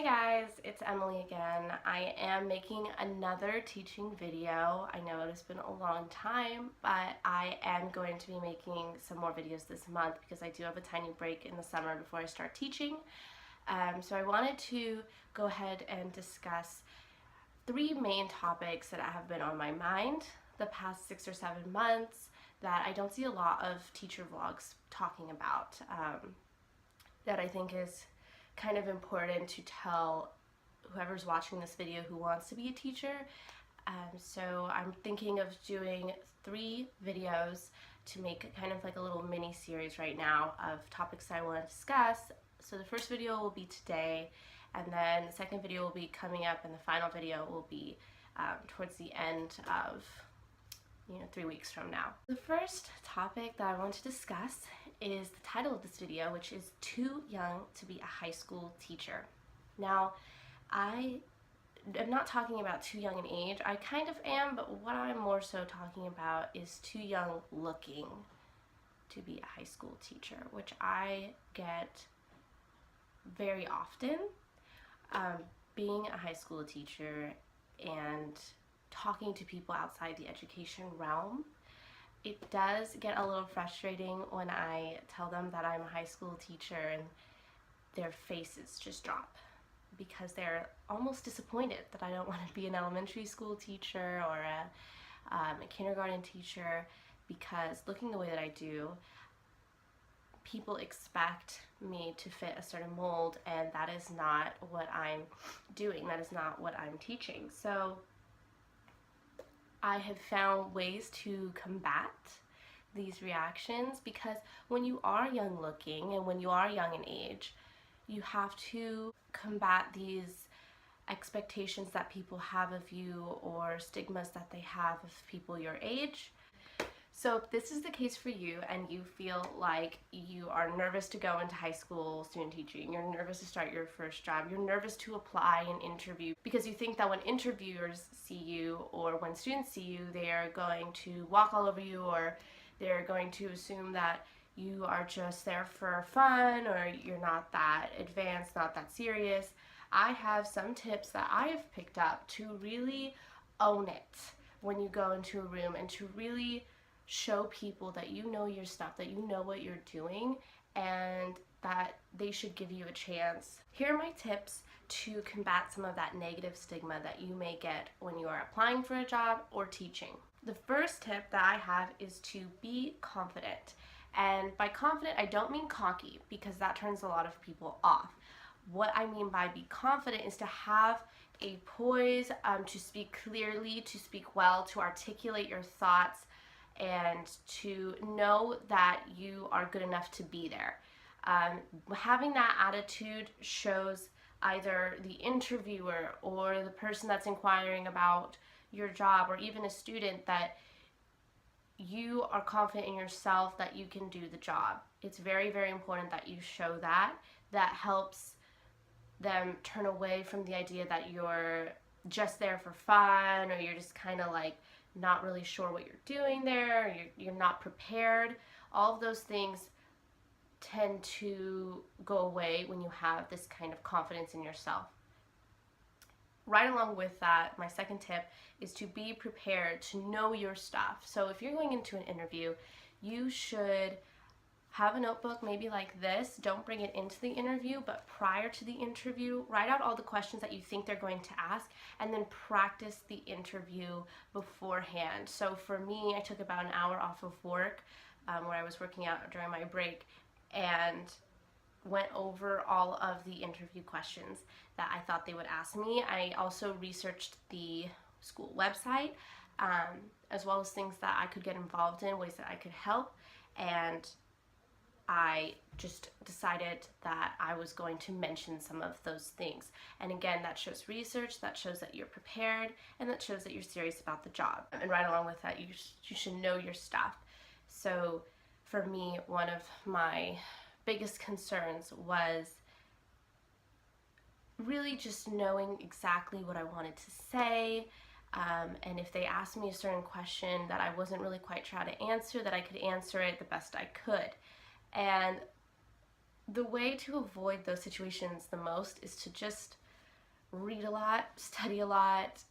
Hey guys, it's Emily again. I am making another teaching video. I know it has been a long time, but I am going to be making some more videos this month because I do have a tiny break in the summer before I start teaching. So I wanted to go ahead and discuss three main topics that have been on my mind the past 6 or 7 months that I don't see a lot of teacher vlogs talking about, that I think is kind of important to tell whoever's watching this video who wants to be a teacher. So I'm thinking of doing 3 videos to make kind of like a little mini series right now of topics I want to discuss. So the first video will be today, and then the second video will be coming up, and the final video will be towards the end of 3 weeks from now. The first topic that I want to discuss is the title of this video, which is Too Young to be a High School Teacher. Now, I am not talking about too young in age. I kind of am, but what I'm more so talking about is too young looking to be a high school teacher, which I get very often. Being a high school teacher and talking to people outside the education realm, it does get a little frustrating when I tell them that I'm a high school teacher and their faces just drop because they're almost disappointed that I don't want to be an elementary school teacher or a kindergarten teacher, because looking the way that I do, people expect me to fit a certain mold, and that is not what I'm doing. That is not what I'm teaching. So I have found ways to combat these reactions, because when you are young looking and when you are young in age, you have to combat these expectations that people have of you or stigmas that they have of people your age. So if this is the case for you and you feel like you are nervous to go into high school student teaching, you're nervous to start your first job, you're nervous to apply and interview because you think that when interviewers see you or when students see you, they are going to walk all over you, or they're going to assume that you are just there for fun or you're not that advanced, not that serious, I have some tips that I have picked up to really own it when you go into a room and to really show people that you know your stuff, that you know what you're doing, and that they should give you a chance. Here are my tips to combat some of that negative stigma that you may get when you are applying for a job or teaching. The first tip that I have is to be confident. And by confident, I don't mean cocky, because that turns a lot of people off. What I mean by be confident is to have a poise, to speak clearly, to speak well, to articulate your thoughts, and to know that you are good enough to be there. Having that attitude shows either the interviewer or the person that's inquiring about your job, or even a student, that you are confident in yourself, that you can do the job. It's very, very important that you show that. That helps them turn away from the idea that you're just there for fun, or you're just kind of like not really sure what you're doing there, you're not prepared. All of those things tend to go away when you have this kind of confidence in yourself. Right along with that, my second tip is to be prepared, to know your stuff. So if you're going into an interview, you should have a notebook maybe like this. Don't bring it into the interview, but prior to the interview, write out all the questions that you think they're going to ask, and then practice the interview beforehand. So for me, I took about an hour off of work where I was working out during my break, and went over all of the interview questions that I thought they would ask me. I also researched the school website, as well as things that I could get involved in, ways that I could help, and I just decided that I was going to mention some of those things. And again, that shows research, that shows that you're prepared, and that shows that you're serious about the job. And right along with that, you should know your stuff. So for me, one of my biggest concerns was really just knowing exactly what I wanted to say, and if they asked me a certain question that I wasn't really quite sure how to answer, that I could answer it the best I could. And the way to avoid those situations the most is to just read a lot, study a lot,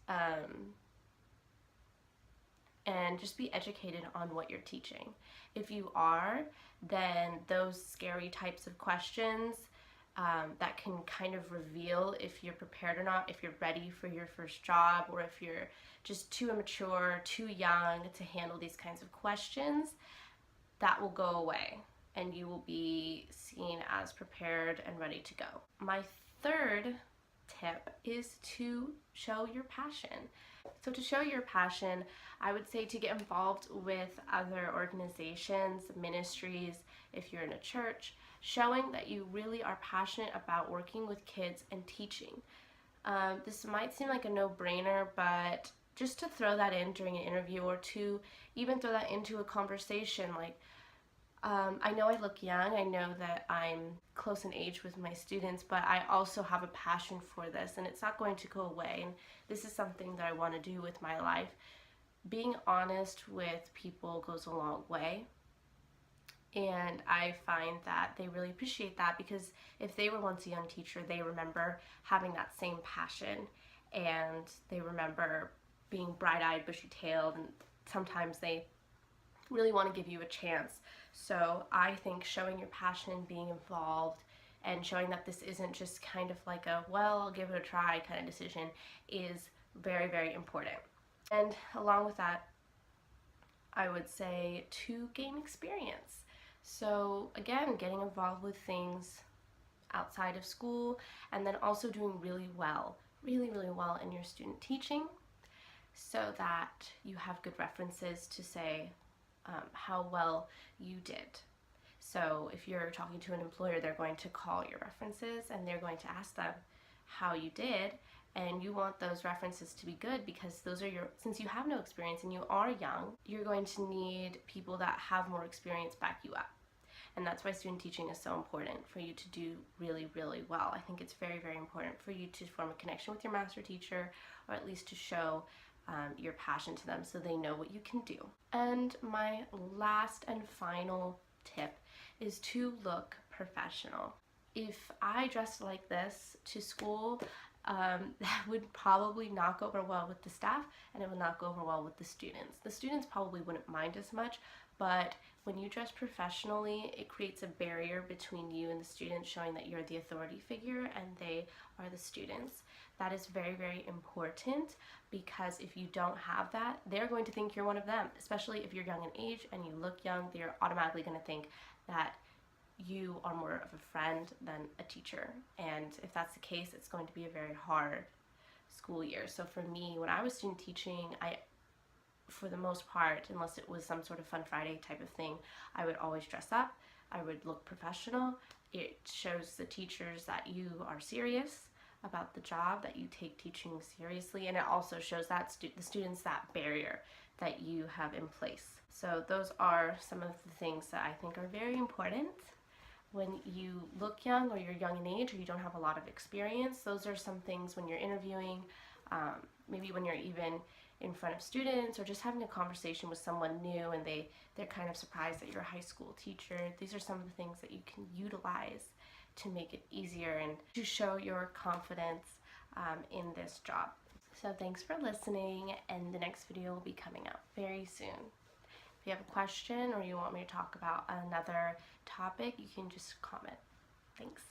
and just be educated on what you're teaching. If you are, then those scary types of questions that can kind of reveal if you're prepared or not, if you're ready for your first job, or if you're just too immature, too young to handle these kinds of questions, that will go away and you will be seen as prepared and ready to go. My third tip is to show your passion. So to show your passion, I would say to get involved with other organizations, ministries, if you're in a church, showing that you really are passionate about working with kids and teaching. This might seem like a no-brainer, but just to throw that in during an interview, or to even throw that into a conversation, like, I know I look young, I know that I'm close in age with my students, but I also have a passion for this, and it's not going to go away, and this is something that I want to do with my life. Being honest with people goes a long way, and I find that they really appreciate that, because if they were once a young teacher, they remember having that same passion, and they remember being bright-eyed, bushy-tailed, and sometimes they really want to give you a chance. So I think showing your passion and being involved and showing that this isn't just kind of like a, well, I'll give it a try kind of decision is very, very important. And along with that, I would say to gain experience. So again, getting involved with things outside of school, and then also doing really well in your student teaching, so that you have good references to say how well you did. So if you're talking to an employer, they're going to call your references and they're going to ask them how you did, and you want those references to be good, because those are since you have no experience and you are young, you're going to need people that have more experience back you up. And that's why student teaching is so important, for you to do really, really well. I think it's very, very important for you to form a connection with your master teacher, or at least to show your passion to them so they know what you can do. And my last and final tip is to look professional. If I dressed like this to school, that would probably not go over well with the staff, and it would not go over well with the students. The students probably wouldn't mind as much, but when you dress professionally, it creates a barrier between you and the students, showing that you're the authority figure and they are the students. That is very, very important, because if you don't have that, they're going to think you're one of them. Especially if you're young in age and you look young, they're automatically going to think that you are more of a friend than a teacher. And if that's the case, it's going to be a very hard school year. So for me, when I was student teaching, for the most part, unless it was some sort of Fun Friday type of thing, I would always dress up. I would look professional. It shows the teachers that you are serious about the job, that you take teaching seriously, and it also shows that the students that barrier that you have in place. So those are some of the things that I think are very important when you look young, or you're young in age, or you don't have a lot of experience. Those are some things when you're interviewing, maybe when you're even in front of students, or just having a conversation with someone new and they're kind of surprised that you're a high school teacher. These are some of the things that you can utilize to make it easier and to show your confidence in this job. So thanks for listening, and the next video will be coming out very soon. If you have a question or you want me to talk about another topic, you can just comment. Thanks.